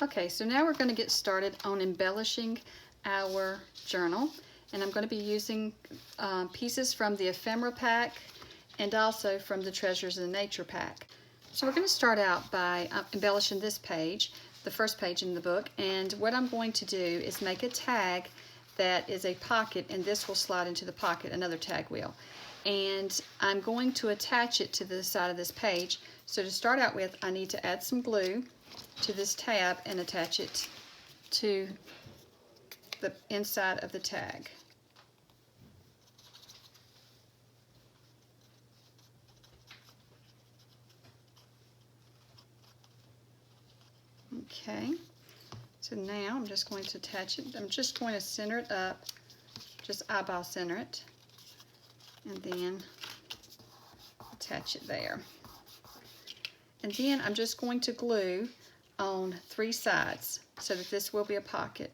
Okay, so now we're going to get started on embellishing our journal, and I'm going to be using pieces from the Ephemera pack and also from the Treasures in Nature pack. So we're going to start out by embellishing this page, the first page in the book, and what I'm going to do is make a tag that is a pocket, and this will slide into the pocket, another tag will. And I'm going to attach it to the side of this page. So to start out with, I need to add some glue to this tab and attach it to the inside of the tag. Okay, so now I'm just going to attach it. I'm just going to center it up, just eyeball center it, and then attach it there. And then I'm just going to glue on 3 sides so that this will be a pocket.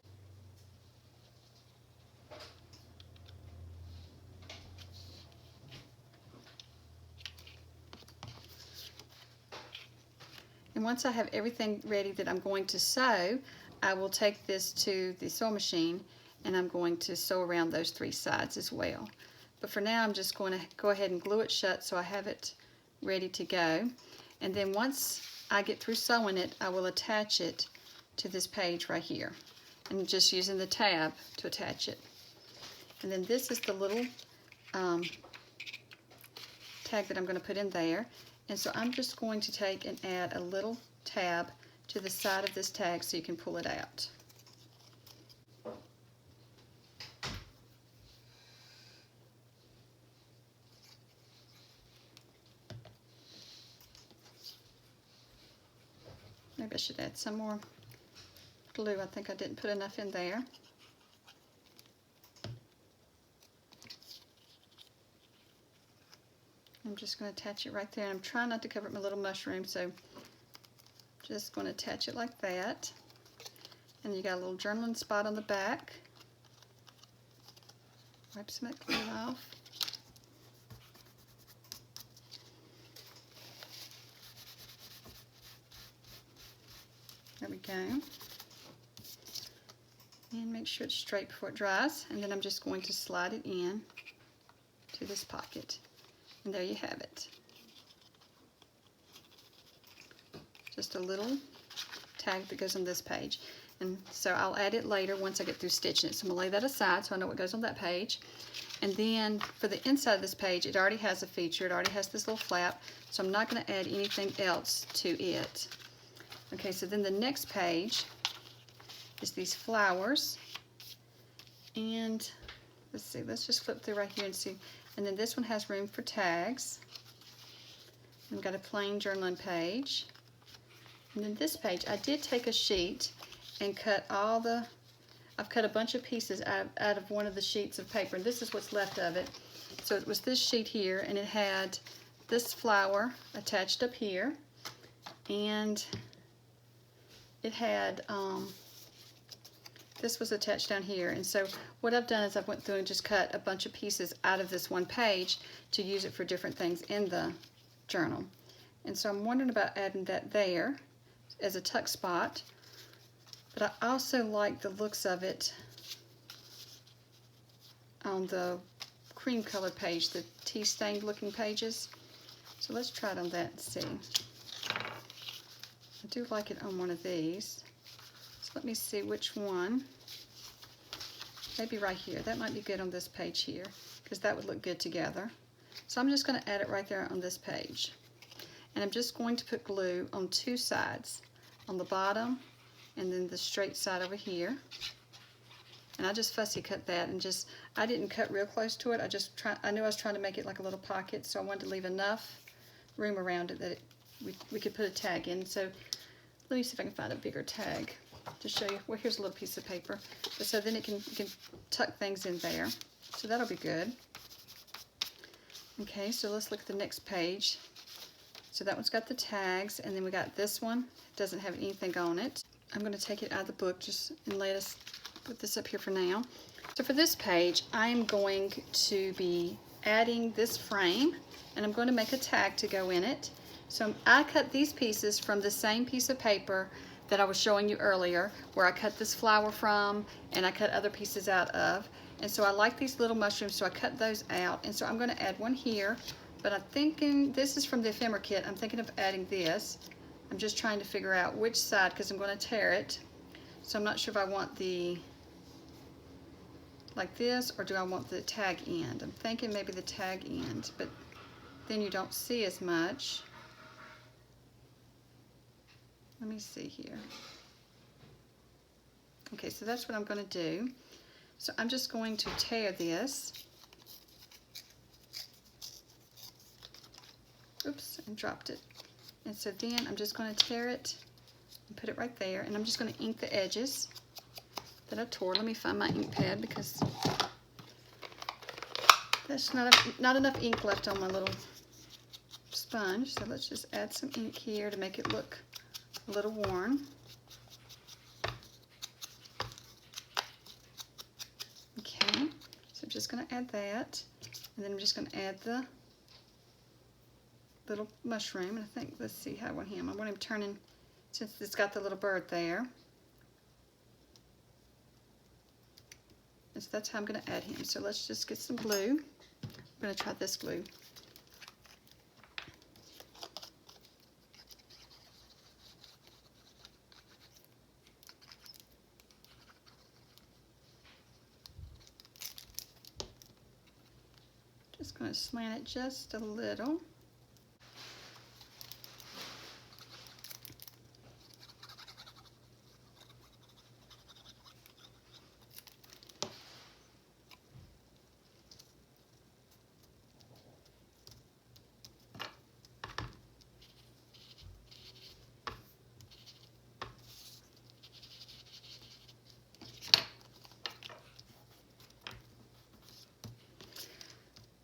And once I have everything ready that I'm going to sew, I will take this to the sewing machine and I'm going to sew around those 3 sides as well. But for now I'm just going to go ahead and glue it shut so I have it ready to go. And then once I get through sewing it, I will attach it to this page right here. And just using the tab to attach it. And then this is the little tag that I'm going to put in there. And so I'm just going to take and add a little tab to the side of this tag so you can pull it out. Maybe I should add some more glue. I think I didn't put enough in there. I'm just going to attach it right there. I'm trying not to cover up my little mushroom, so just going to attach it like that. And you got a little journaling spot on the back. Wipe some of that glue off. There we go. And make sure it's straight before it dries. And then I'm just going to slide it in to this pocket. And there you have it. Just a little tag that goes on this page. And so I'll add it later once I get through stitching it. So I'm going to lay that aside so I know what goes on that page. And then for the inside of this page, it already has a feature. It already has this little flap. So I'm not going to add anything else to it. Okay, so then the next page is these flowers. And let's see, let's just flip through right here and see. And then this one has room for tags. I've got a plain journaling page. And then this page, I did take a sheet and cut I've cut a bunch of pieces out of one of the sheets of paper. And this is what's left of it. So it was this sheet here, and it had this flower attached up here. And it had, this was attached down here. And so what I've done is I went through and just cut a bunch of pieces out of this one page to use it for different things in the journal. And so I'm wondering about adding that there as a tuck spot. But I also like the looks of it on the cream colored page, the tea stained looking pages. So let's try it on that and see. I do like it on one of these. So let me see which one. Maybe right here. That might be good on this page here, because that would look good together. So I'm just going to add it right there on this page. And I'm just going to put glue on 2 sides, on the bottom and then the straight side over here. And I just fussy cut that, and I didn't cut real close to it. I knew I was trying to make it like a little pocket, so I wanted to leave enough room around it that we could put a tag in. So let me see if I can find a bigger tag to show you. Well, here's a little piece of paper. But so then you can tuck things in there. So that'll be good. Okay, so let's look at the next page. So that one's got the tags, and then we got this one. It doesn't have anything on it. I'm going to take it out of the book and put this up here for now. So for this page, I'm going to be adding this frame, and I'm going to make a tag to go in it. So I cut these pieces from the same piece of paper that I was showing you earlier, where I cut this flower from and I cut other pieces out of. And so I like these little mushrooms, so I cut those out. And so I'm going to add one here, but I'm thinking, this is from the ephemera kit, I'm thinking of adding this. I'm just trying to figure out which side, because I'm going to tear it. So I'm not sure if I want the, like this, or do I want the tag end? I'm thinking maybe the tag end, but then you don't see as much. Let me see here. Okay, so that's what I'm going to do. So I'm just going to tear this. Oops, I dropped it. And so then I'm just going to tear it and put it right there. And I'm just going to ink the edges that I tore. Let me find my ink pad, because there's not enough ink left on my little sponge. So let's just add some ink here to make it look a little worn. Okay, so I'm just going to add that, and then I'm just going to add the little mushroom. And I think, let's see how I want him. I want him turning, since it's got the little bird there. And so that's how I'm going to add him. So let's just get some glue. I'm going to try this glue. Just going to slant it just a little.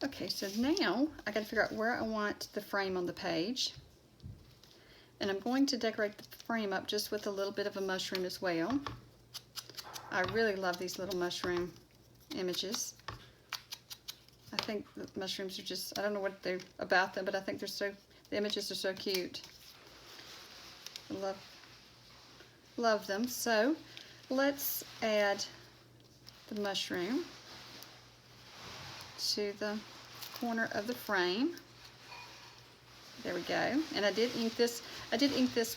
Okay, so now I got to figure out where I want the frame on the page. And I'm going to decorate the frame up just with a little bit of a mushroom as well. I really love these little mushroom images. I think the mushrooms are just, I don't know what they're about them, but I think they're so, the images are so cute. I love them. So let's add the mushroom to the corner of the frame. There we go. And I did ink this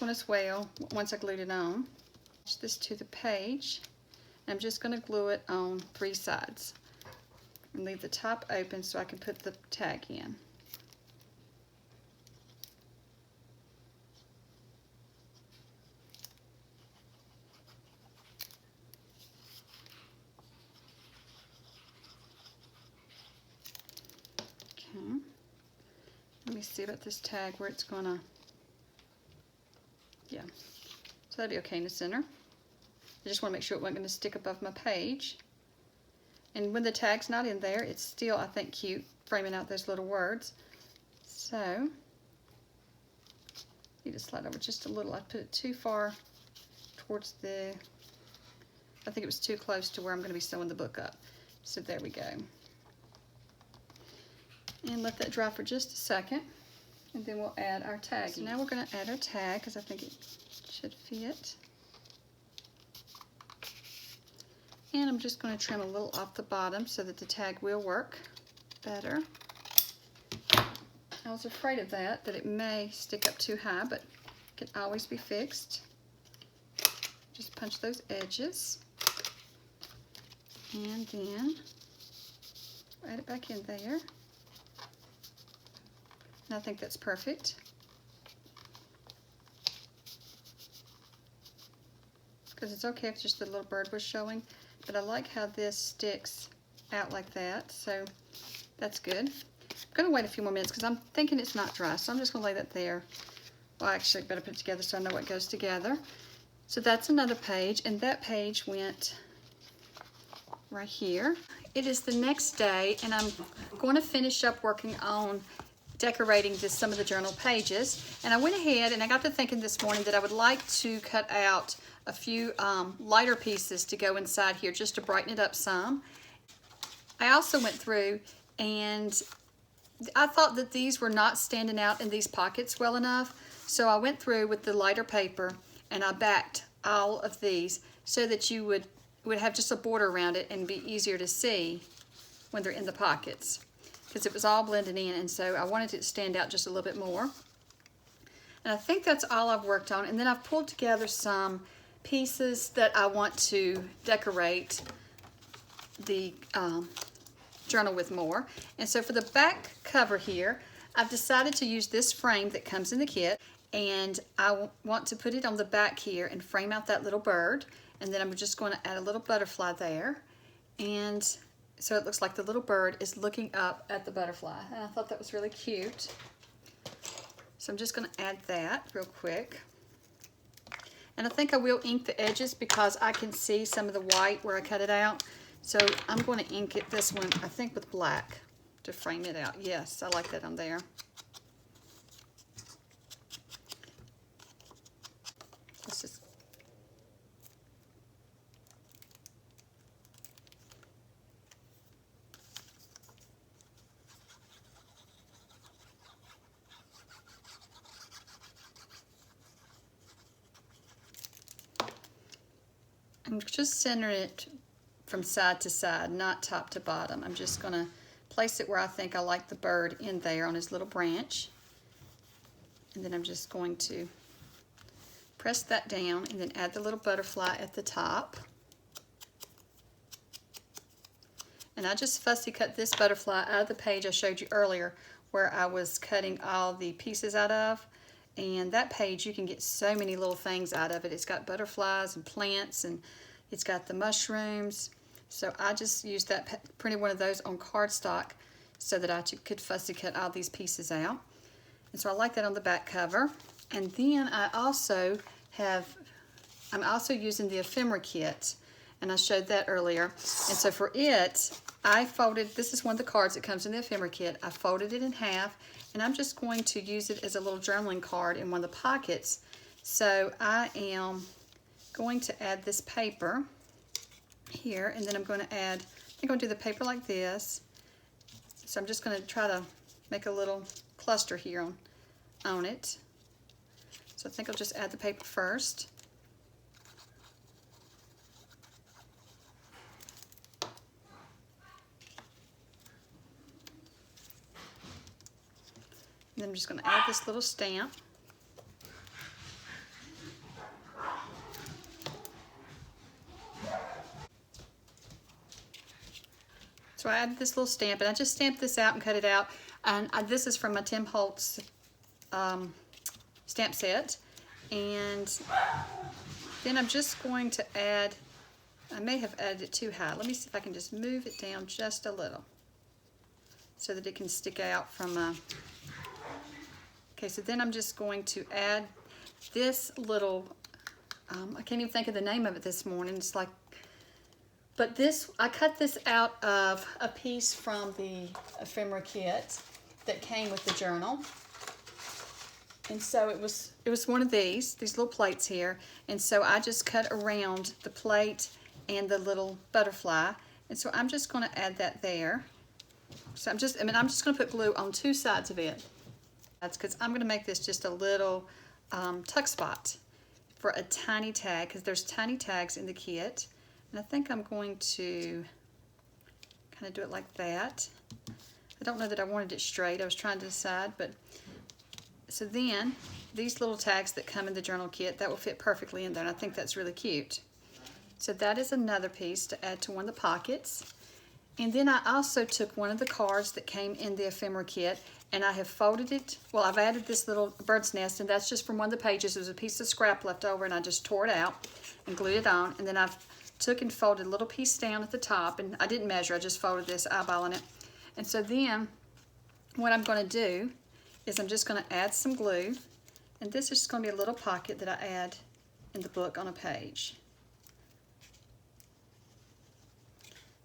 one as well once I glued it on. Attach this to the page. I'm just going to glue it on 3 sides and leave the top open so I can put the tag in. Let me see about this tag, where it's gonna, yeah, so that'd be okay in the center. I just want to make sure it wasn't going to stick above my page. And when the tag's not in there, it's still, I think, cute, framing out those little words. So, need to slide over just a little. I put it too far towards the, I think it was too close to where I'm going to be sewing the book up. So there we go. And let that dry for just a second, and then we'll add our tag. So now we're going to add our tag, because I think it should fit. And I'm just going to trim a little off the bottom so that the tag will work better. I was afraid of that it may stick up too high, but it can always be fixed. Just punch those edges, and then add it back in there. And I think that's perfect. Because it's okay if just the little bird was showing, but I like how this sticks out like that, so that's good. I'm going to wait a few more minutes because I'm thinking it's not dry, so I'm just going to lay that there. Well, actually, I better put it together so I know what goes together. So that's another page, and that page went right here. It is the next day, and I'm going to finish up working on decorating some of the journal pages. And I went ahead and I got to thinking this morning that I would like to cut out a few lighter pieces to go inside here just to brighten it up some. I also went through and I thought that these were not standing out in these pockets well enough, so I went through with the lighter paper and I backed all of these so that you would have just a border around it and be easier to see when they're in the pockets, because it was all blended in, and so I wanted it to stand out just a little bit more. And I think that's all I've worked on. And then I've pulled together some pieces that I want to decorate the journal with more. And so for the back cover here, I've decided to use this frame that comes in the kit, and I want to put it on the back here and frame out that little bird. And then I'm just going to add a little butterfly there, and so it looks like the little bird is looking up at the butterfly. And I thought that was really cute. So I'm just going to add that real quick. And I think I will ink the edges because I can see some of the white where I cut it out. So I'm going to ink it, this one, I think with black to frame it out. Yes, I like that on there. Let's just... I'm just centering it from side to side, not top to bottom. I'm just going to place it where I think I like the bird in there on his little branch. And then I'm just going to press that down and then add the little butterfly at the top. And I just fussy cut this butterfly out of the page I showed you earlier where I was cutting all the pieces out of. And that page, you can get so many little things out of it. It's got butterflies and plants, and it's got the mushrooms. So I just used that, printed one of those on cardstock so that I could fussy cut all these pieces out. And so I like that on the back cover. And then I'm also using the Ephemera kit, and I showed that earlier. And so for it, I folded, this is one of the cards that comes in the Ephemera kit. I folded it in half, and I'm just going to use it as a little journaling card in one of the pockets. So I am going to add this paper here, and then I'm going to add, I'm going to do the paper like this. So I'm just going to try to make a little cluster here on it. So I think I'll just add the paper first. And then I'm just going to add this little stamp. So I added this little stamp, and I just stamped this out and cut it out. And this is from my Tim Holtz stamp set. And then I'm just going to add, I may have added it too high. Let me see if I can just move it down just a little so that it can stick out from okay, so then I'm just going to add this little, I can't even think of the name of it this morning. It's like, but this, I cut this out of a piece from the Ephemera kit that came with the journal. And so it was one of these little plates here. And so I just cut around the plate and the little butterfly. And so I'm just going to add that there. So I'm just going to put glue on two sides of it. That's because I'm going to make this just a little tuck spot for a tiny tag, because there's tiny tags in the kit. And I think I'm going to kind of do it like that. I don't know that I wanted it straight. I was trying to decide, but so then these little tags that come in the journal kit, that will fit perfectly in there, and I think that's really cute. So that is another piece to add to one of the pockets. And then I also took one of the cards that came in the Ephemera kit, and I have folded it. Well, I've added this little bird's nest, and that's just from one of the pages. There was a piece of scrap left over, and I just tore it out and glued it on. And then I've took and folded a little piece down at the top, and I didn't measure, I just folded this, eyeballing it. And so then what I'm going to do is I'm just going to add some glue, and this is just going to be a little pocket that I add in the book on a page.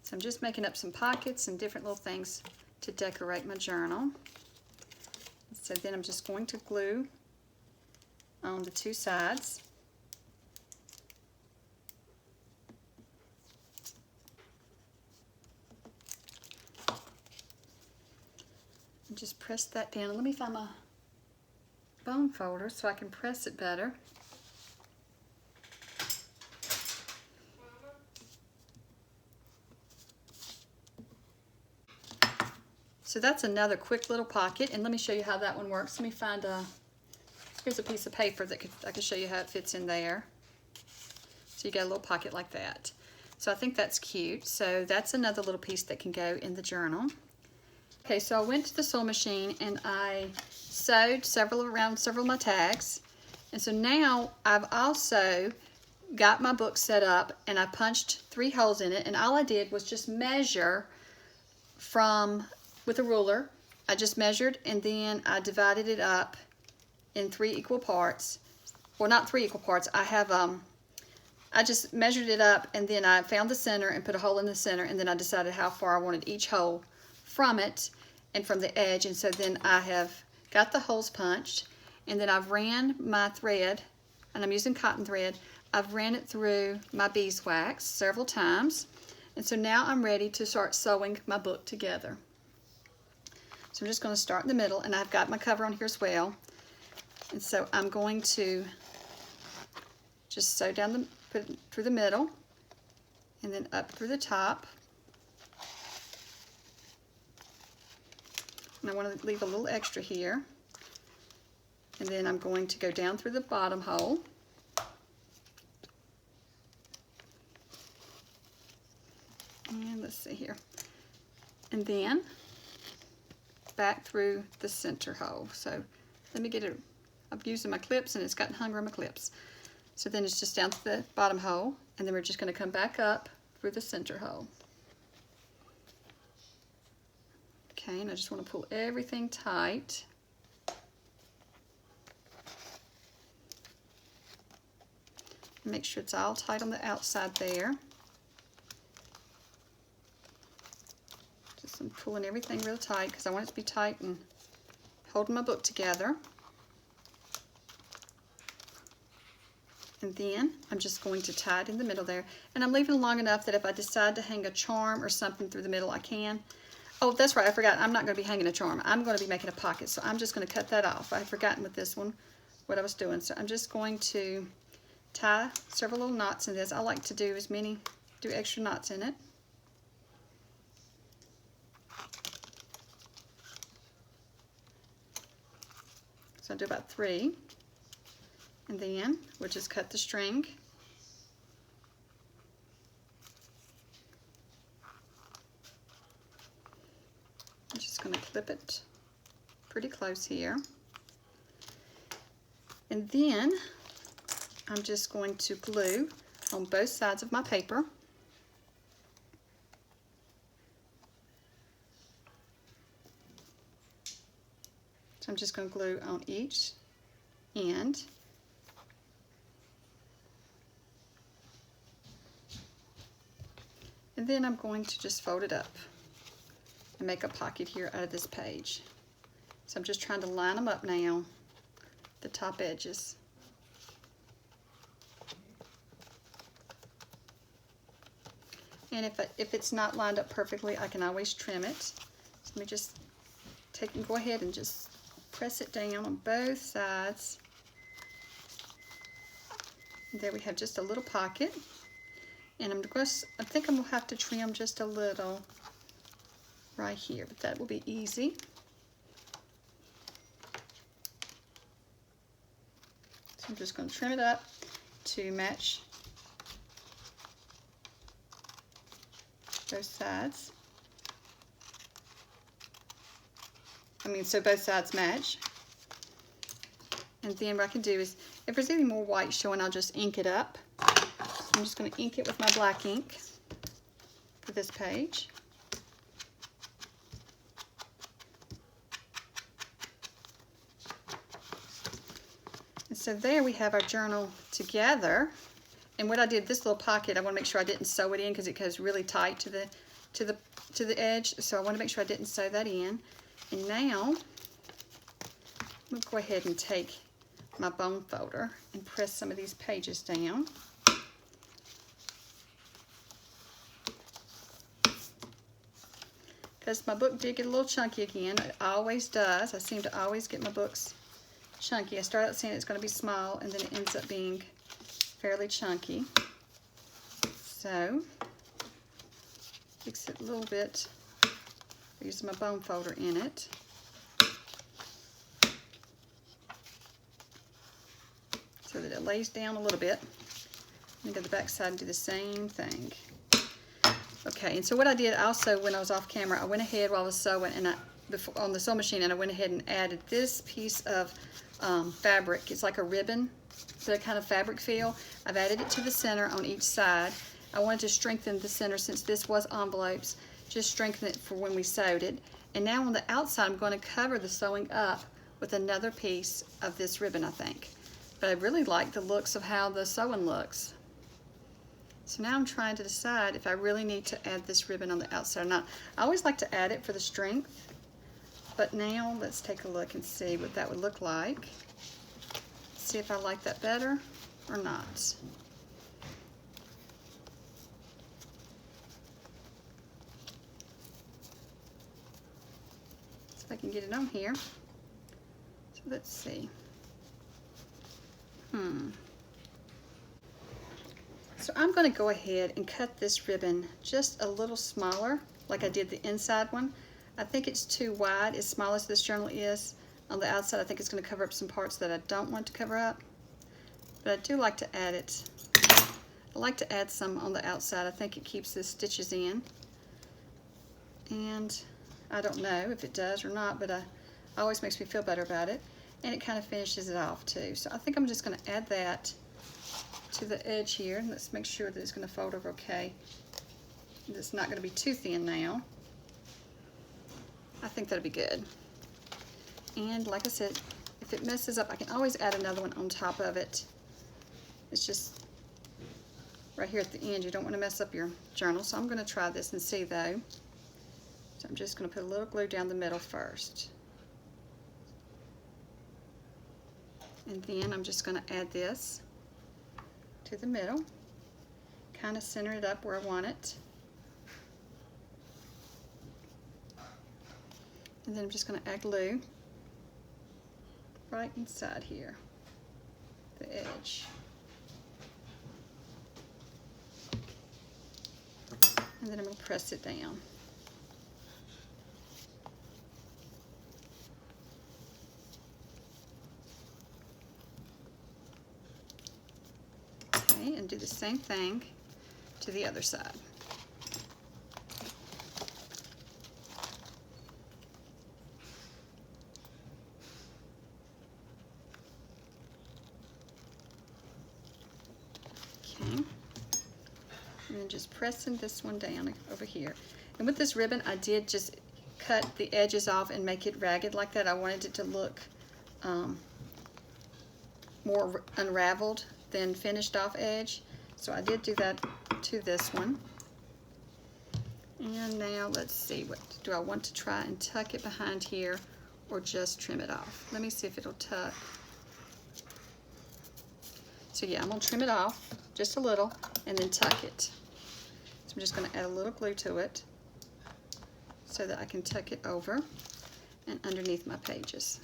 So I'm just making up some pockets and different little things to decorate my journal. So then I'm just going to glue on the two sides. And just press that down. Let me find my bone folder so I can press it better. So that's another quick little pocket, and let me show you how that one works. Let me find here's a piece of paper that I can show you how it fits in there. So you got a little pocket like that. So I think that's cute. So that's another little piece that can go in the journal. Okay, so I went to the sewing machine and I sewed around several of my tags. And so now I've also got my book set up and I punched 3 holes in it, and all I did was just measure with a ruler. I just measured and then I divided it up in 3 equal parts. Well, not 3 equal parts. I just measured it up and then I found the center and put a hole in the center, and then I decided how far I wanted each hole from it and from the edge. And so then I have got the holes punched, and then I've ran my thread, and I'm using cotton thread. I've ran it through my beeswax several times, and so now I'm ready to start sewing my book together. So I'm just going to start in the middle, and I've got my cover on here as well. And so I'm going to just sew down put it through the middle, and then up through the top. And I want to leave a little extra here. And then I'm going to go down through the bottom hole. And let's see here. And then back through the center hole. So let me get it. I'm using my clips and it's gotten hung on my clips. So then it's just down to the bottom hole, and then we're just going to come back up through the center hole. Okay, and I just want to pull everything tight. Make sure it's all tight on the outside there. Just I'm pulling everything real tight because I want it to be tight and holding my book together. And then I'm just going to tie it in the middle there. And I'm leaving it long enough that if I decide to hang a charm or something through the middle, I can. Oh, that's right, I forgot. I'm not going to be hanging a charm. I'm going to be making a pocket. So I'm just going to cut that off. I had forgotten with this one what I was doing. So I'm just going to tie several little knots in this. I like to do do extra knots in it. So I'll do about 3. And then we'll just cut the string. I'm just going to clip it pretty close here. And then I'm just going to glue on both sides of my paper. So I'm just going to glue on each end. And then I'm going to just fold it up and make a pocket here out of this page. So I'm just trying to line them up now, the top edges. And if it's not lined up perfectly, I can always trim it. So let me just go ahead and just press it down on both sides. And there we have just a little pocket. And I think I'm going to have to trim just a little right here, but that will be easy. So I'm just going to trim it up to match both sides. So both sides match. And then what I can do is, if there's any more white showing, I'll just ink it up. I'm just going to ink it with my black ink for this page. And so there we have our journal together. And what I did, this little pocket, I want to make sure I didn't sew it in because it goes really tight to the edge. So I want to make sure I didn't sew that in. And now I'm going to go ahead and take my bone folder and press some of these pages down. Because my book did get a little chunky again. It always does. I seem to always get my books chunky. I start out saying it's going to be small, and then it ends up being fairly chunky. So, fix it a little bit I used my bone folder in it. So that it lays down a little bit. I'm going to go to the back side and do the same thing. Okay, and so what I did also when I was off camera, I went ahead while I was sewing and on the sewing machine, and I went ahead and added this piece of fabric. It's like a ribbon, that kind of fabric feel. I've added it to the center on each side. I wanted to strengthen the center since this was envelopes, just strengthen it for when we sewed it. And now on the outside, I'm going to cover the sewing up with another piece of this ribbon, I think. But I really like the looks of how the sewing looks. So now I'm trying to decide if I really need to add this ribbon on the outside or not. I always like to add it for the strength, but now let's take a look and see what that would look like. See if I like that better or not. See if I can get it on here. So let's see. So I'm going to go ahead and cut this ribbon just a little smaller, like I did the inside one. I think it's too wide, as small as this journal is. On the outside, I think it's going to cover up some parts that I don't want to cover up. But I do like to add it. I like to add some on the outside. I think it keeps the stitches in. And I don't know if it does or not, but it always makes me feel better about it. And it kind of finishes it off too. So I think I'm just going to add that to the edge here. Let's make sure that it's going to fold over okay. It's not going to be too thin now. I think that'll be good. And like I said, if it messes up, I can always add another one on top of it. It's just right here at the end. You don't want to mess up your journal. So I'm going to try this and see though. So I'm just going to put a little glue down the middle first. And then I'm just going to add this to the middle, kind of center it up where I want it. And then I'm just going to add glue right inside here, the edge. And then I'm going to press it down. And do the same thing to the other side. Okay. And then just pressing this one down over here. And with this ribbon, I did just cut the edges off and make it ragged like that. I wanted it to look more unraveled than finished off edge. So I did do that to this one. And now let's see, what do I want to try and tuck it behind here or just trim it off? Let me see if it'll tuck. So yeah, I'm gonna trim it off just a little and then tuck it. So I'm just gonna add a little glue to it so that I can tuck it over and underneath my pages.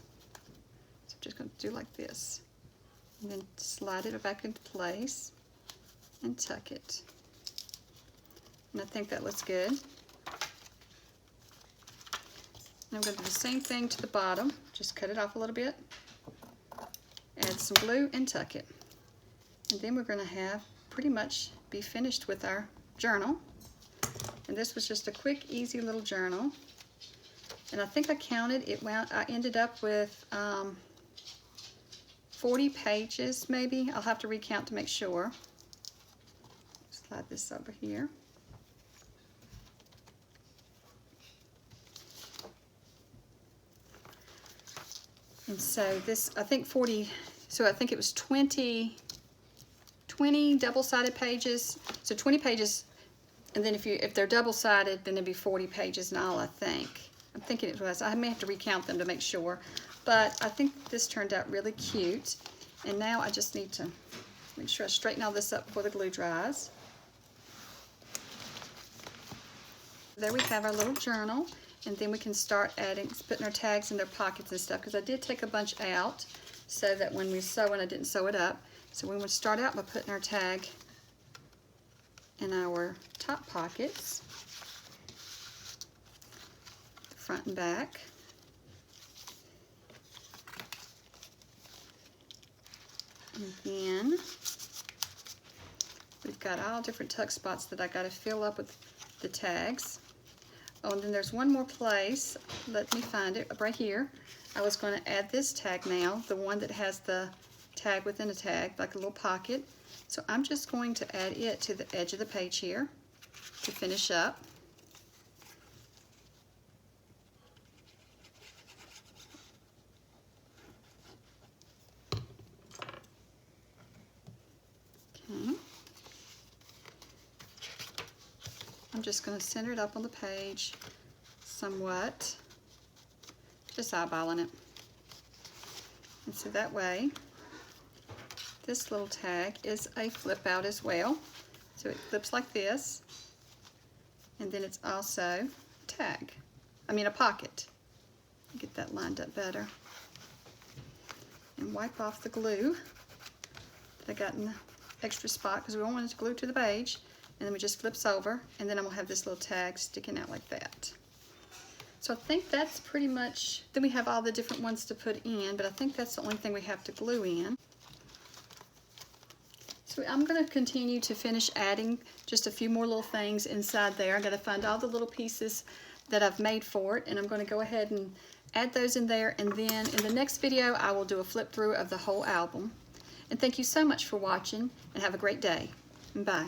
So I'm just gonna do like this. And then slide it back into place and tuck it. And I think that looks good. And I'm going to do the same thing to the bottom. Just cut it off a little bit. Add some glue and tuck it. And then we're going to have pretty much be finished with our journal. And this was just a quick, easy little journal. And I think I counted it. I ended up with 40 pages maybe. I'll have to recount to make sure. Slide this over here. And so this, I think 40, so I think it was 20 double-sided pages. So 20 pages, and then if they're double-sided, then it'd be 40 pages in all, I think. I'm thinking it was. I may have to recount them to make sure. But I think this turned out really cute. And now I just need to make sure I straighten all this up before the glue dries. There we have our little journal. And then we can start putting our tags in their pockets and stuff. Because I did take a bunch out so that when we sew and I didn't sew it up. So we would start out by putting our tag in our top pockets. front and back. And then we've got all different tuck spots that I got to fill up with the tags. Oh, and then there's one more place. Let me find it right here. I was going to add this tag now, the one that has the tag within a tag, like a little pocket. So I'm just going to add it to the edge of the page here to finish up. Okay. I'm just going to center it up on the page somewhat, just eyeballing it. And so that way, this little tag is a flip out as well. So it flips like this, and then it's also a tag. I mean a pocket. Get that lined up better. And wipe off the glue that I got in the extra spot because we don't want it to glue to the page. And then it just flips over, and then I'm gonna have this little tag sticking out like that. So I think that's pretty much, then we have all the different ones to put in, but I think that's the only thing we have to glue in. So I'm going to continue to finish adding just a few more little things inside there. I got to find all the little pieces that I've made for it, and I'm going to go ahead and add those in there, and then in the next video I will do a flip through of the whole album. And thank you so much for watching, and have a great day. Bye.